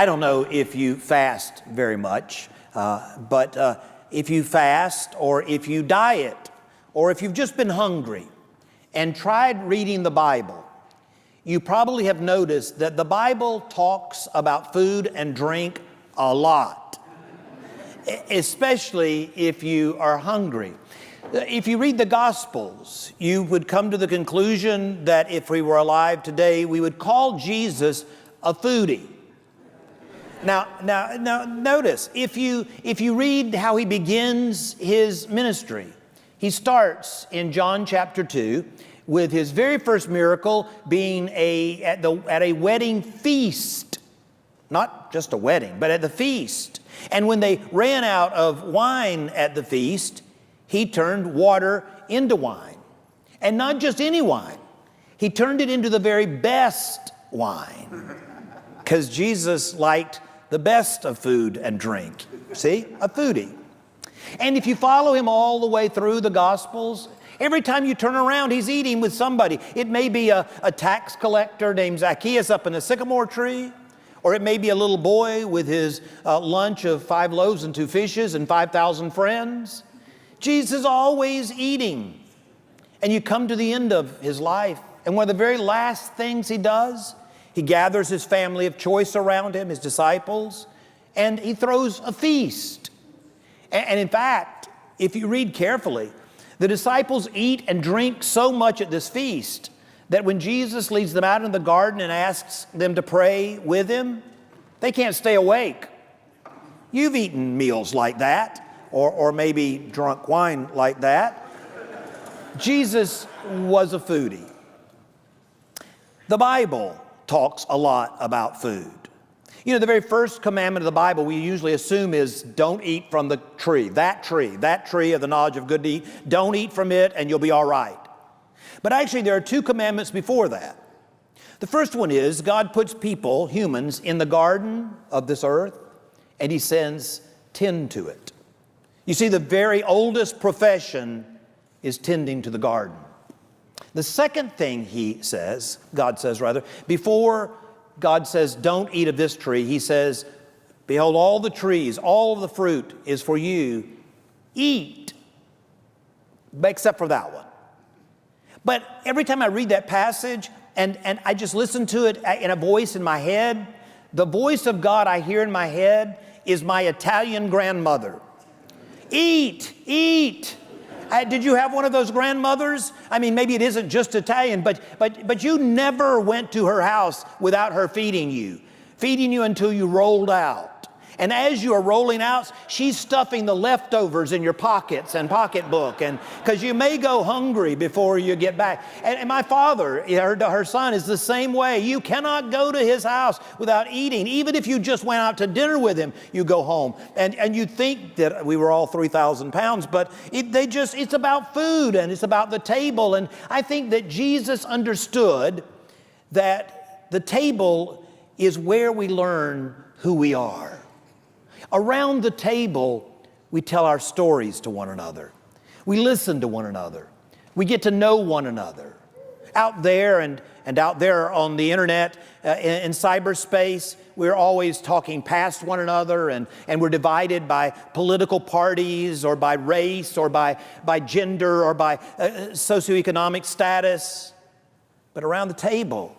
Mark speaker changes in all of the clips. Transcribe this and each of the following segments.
Speaker 1: I don't know if you fast very much, but if you fast or if you diet or if you've just been hungry and tried reading the Bible, you probably have noticed that the Bible talks about food and drink a lot, especially if you are hungry. If you read the Gospels, you would come to the conclusion that if we were alive today, we would call Jesus a foodie. Now, notice, if you read how he begins his ministry, he starts in John chapter 2 with his very first miracle being at a wedding feast. Not just a wedding, but at the feast. And when they ran out of wine at the feast, he turned water into wine. And not just any wine. He turned it into the very best wine. Because Jesus liked the best of food and drink. See? A foodie. And if you follow him all the way through the Gospels, every time you turn around, he's eating with somebody. It may be a tax collector named Zacchaeus up in the sycamore tree, or it may be a little boy with his lunch of 5 loaves and 2 fishes and 5,000 friends. Jesus is always eating. And you come to the end of his life, and one of the very last things he does, he gathers his family of choice around him, his disciples, and he throws a feast. And in fact, if you read carefully, the disciples eat and drink so much at this feast that when Jesus leads them out in the garden and asks them to pray with him, they can't stay awake. You've eaten meals like that, or maybe drunk wine like that. Jesus was a foodie. The Bible talks a lot about food. You know, the very first commandment of the Bible we usually assume is don't eat from the tree, that tree of the knowledge of good to eat. Don't eat from it and you'll be all right. But actually there are 2 commandments before that. The first one is God puts people, humans, in the garden of this earth and he sends tend to it. You see, the very oldest profession is tending to the garden. The second thing God says, before God says, don't eat of this tree, he says, behold, all the trees, all of the fruit is for you. Eat, except for that one. But every time I read that passage and I just listen to it in a voice in my head, the voice of God I hear in my head is my Italian grandmother. Eat, eat. Did you have one of those grandmothers? I mean, maybe it isn't just Italian, but you never went to her house without her feeding you until you rolled out. And as you are rolling out, she's stuffing the leftovers in your pockets and pocketbook, and because you may go hungry before you get back. And my father, her son, is the same way. You cannot go to his house without eating. Even if you just went out to dinner with him, you go home. And you think that we were all 3,000 pounds, but it's about food and it's about the table. And I think that Jesus understood that the table is where we learn who we are. Around the table, we tell our stories to one another. We listen to one another. We get to know one another. Out there and out there on the internet, in cyberspace, we're always talking past one another, and we're divided by political parties or by race or by gender or by socioeconomic status. But around the table,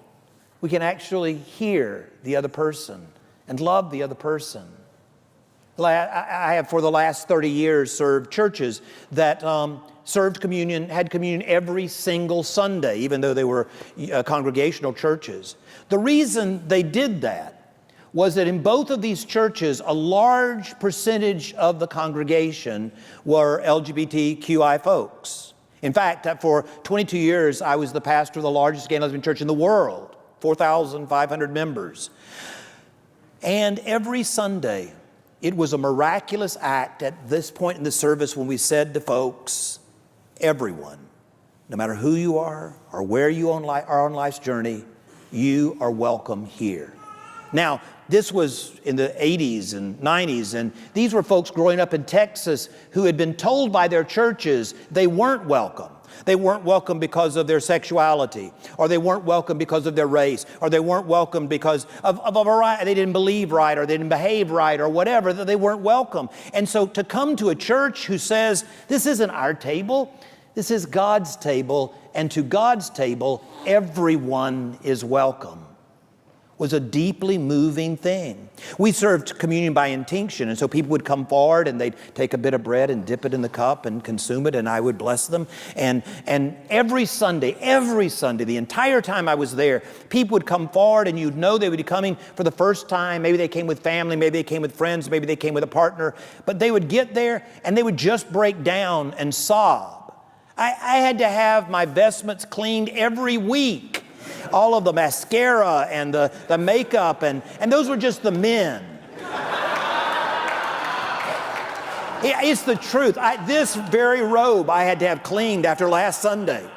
Speaker 1: we can actually hear the other person and love the other person. I have for the last 30 years served churches that had communion every single Sunday, even though they were congregational churches. The reason they did that was that in both of these churches, a large percentage of the congregation were LGBTQI folks. In fact, for 22 years, I was the pastor of the largest gay and lesbian church in the world, 4,500 members. And every Sunday, it was a miraculous act at this point in the service when we said to folks, everyone, no matter who you are or where you are on life's journey, you are welcome here. Now, this was in the 80s and 90s, and these were folks growing up in Texas who had been told by their churches they weren't welcome. They weren't welcome because of their sexuality, or they weren't welcome because of their race, or they weren't welcome because of a variety. They didn't believe right, or they didn't behave right, or whatever. They weren't welcome. And so to come to a church who says, this isn't our table, this is God's table, and to God's table, everyone is welcome, was a deeply moving thing. We served communion by intinction, and so people would come forward and they'd take a bit of bread and dip it in the cup and consume it, and I would bless them. And every Sunday, the entire time I was there, people would come forward and you'd know they would be coming for the first time. Maybe they came with family, maybe they came with friends, maybe they came with a partner, but they would get there and they would just break down and sob. I had to have my vestments cleaned every week. All of the mascara and the makeup, and those were just the men. It's the truth. This very robe I had to have cleaned after last Sunday.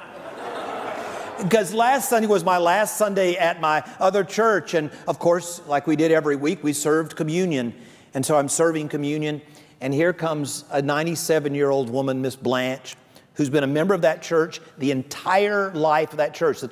Speaker 1: Because last Sunday was my last Sunday at my other church, and of course, like we did every week, we served communion. And so I'm serving communion, and here comes a 97-year-old woman, Miss Blanche, who's been a member of that church the entire life of that church. The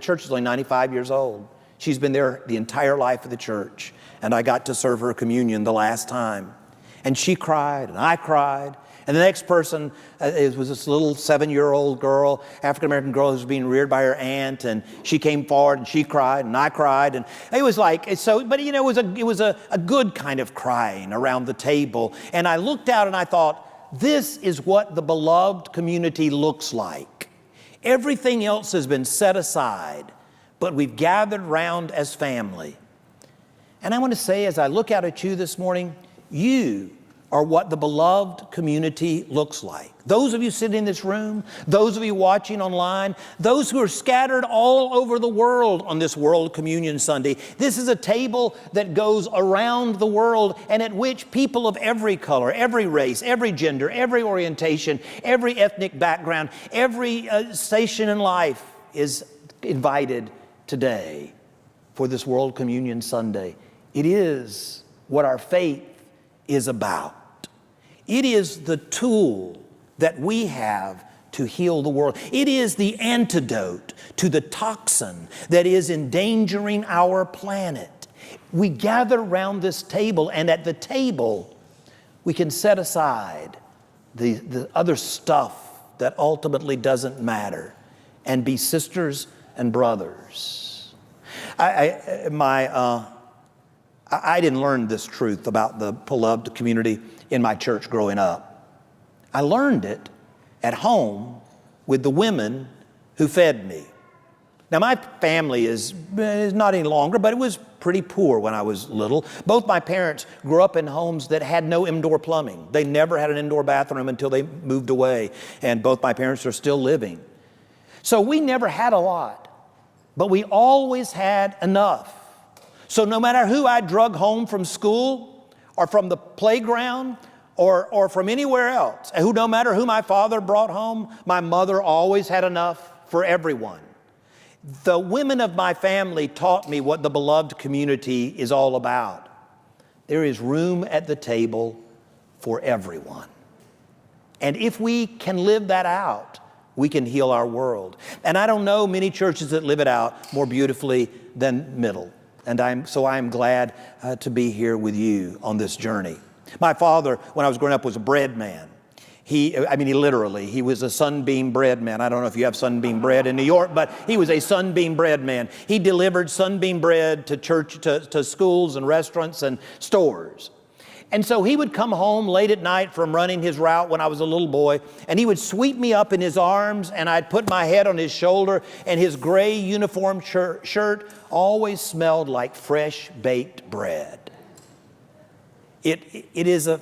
Speaker 1: church is only 95 years old. She's been there the entire life of the church. And I got to serve her communion the last time. And she cried, and I cried. And the next person was this little 7-year-old girl, African-American girl who was being reared by her aunt. And she came forward, and she cried, and I cried. And it was like, so, but you know, it was a good kind of crying around the table. And I looked out and I thought, this is what the beloved community looks like. Everything else has been set aside, but we've gathered round as family. And I want to say, as I look out at you this morning, you are what the beloved community looks like. Those of you sitting in this room, those of you watching online, those who are scattered all over the world on this World Communion Sunday. This is a table that goes around the world and at which people of every color, every race, every gender, every orientation, every ethnic background, every station in life is invited today for this World Communion Sunday. It is what our faith is about. It is the tool that we have to heal the world. It is the antidote to the toxin that is endangering our planet. We gather around this table, and at the table, we can set aside the other stuff that ultimately doesn't matter and be sisters and brothers. I didn't learn this truth about the beloved community in my church growing up. I learned it at home with the women who fed me. Now, my family is not any longer, but it was pretty poor when I was little. Both my parents grew up in homes that had no indoor plumbing. They never had an indoor bathroom until they moved away, and both my parents are still living. So we never had a lot, but we always had enough. So no matter who I drug home from school or from the playground or from anywhere else, and no matter who my father brought home, my mother always had enough for everyone. The women of my family taught me what the beloved community is all about. There is room at the table for everyone. And if we can live that out, we can heal our world. And I don't know many churches that live it out more beautifully than Middle. And I'm glad to be here with you on this journey. My father, when I was growing up, was a bread man. He was a Sunbeam Bread Man. I don't know if you have Sunbeam Bread in New York, but he was a Sunbeam Bread Man. He delivered Sunbeam bread to church, to schools and restaurants and stores. And so he would come home late at night from running his route when I was a little boy, and he would sweep me up in his arms, and I'd put my head on his shoulder, and his gray uniform shirt always smelled like fresh baked bread. It is a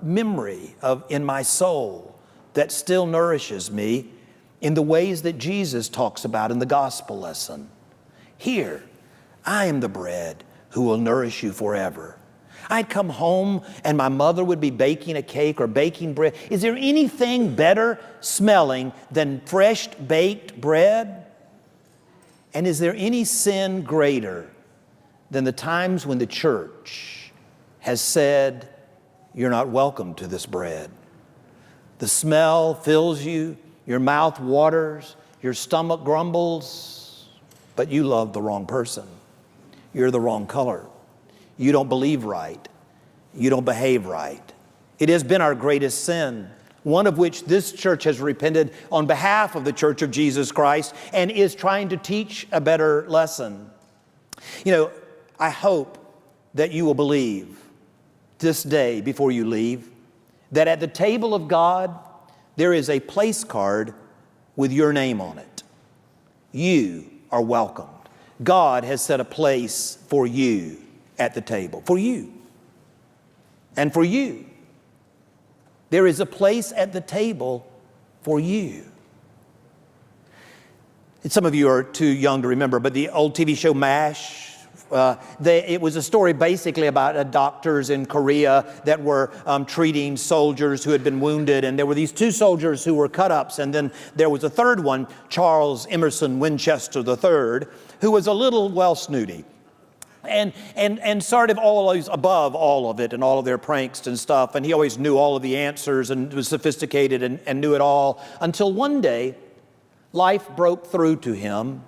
Speaker 1: memory in my soul that still nourishes me in the ways that Jesus talks about in the gospel lesson. Here, I am the bread who will nourish you forever. I'd come home and my mother would be baking a cake or baking bread. Is there anything better smelling than fresh baked bread? And is there any sin greater than the times when the church has said, you're not welcome to this bread? The smell fills you, your mouth waters, your stomach grumbles, but you love the wrong person. You're the wrong color. You don't believe right. You don't behave right. It has been our greatest sin, one of which this church has repented on behalf of the Church of Jesus Christ and is trying to teach a better lesson. You know, I hope that you will believe this day before you leave that at the table of God, there is a place card with your name on it. You are welcomed. God has set a place for you at the table. For you. And for you. There is a place at the table for you. And some of you are too young to remember, but the old TV show MASH, it was a story basically about doctors in Korea that were treating soldiers who had been wounded. And there were these two soldiers who were cut-ups. And then there was a third one, Charles Emerson Winchester III, who was a little, well, snooty. And sort of always above all of it and all of their pranks and stuff. And he always knew all of the answers and was sophisticated and knew it all. Until one day, life broke through to him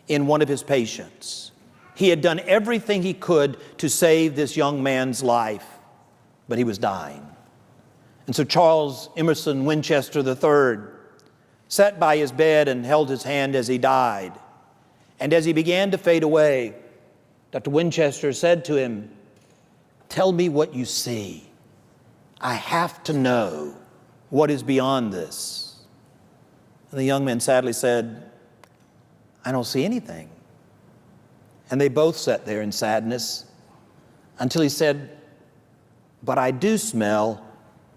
Speaker 1: in one of his patients. He had done everything he could to save this young man's life, but he was dying. And so Charles Emerson Winchester III sat by his bed and held his hand as he died. And as he began to fade away, Dr. Winchester said to him, "Tell me what you see. I have to know what is beyond this." And the young man sadly said, "I don't see anything." And they both sat there in sadness until he said, "But I do smell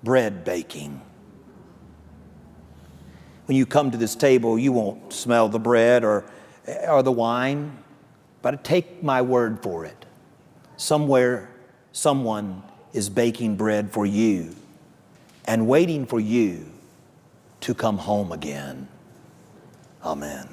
Speaker 1: bread baking." When you come to this table, you won't smell the bread or the wine, but take my word for it. Somewhere, someone is baking bread for you and waiting for you to come home again. Amen.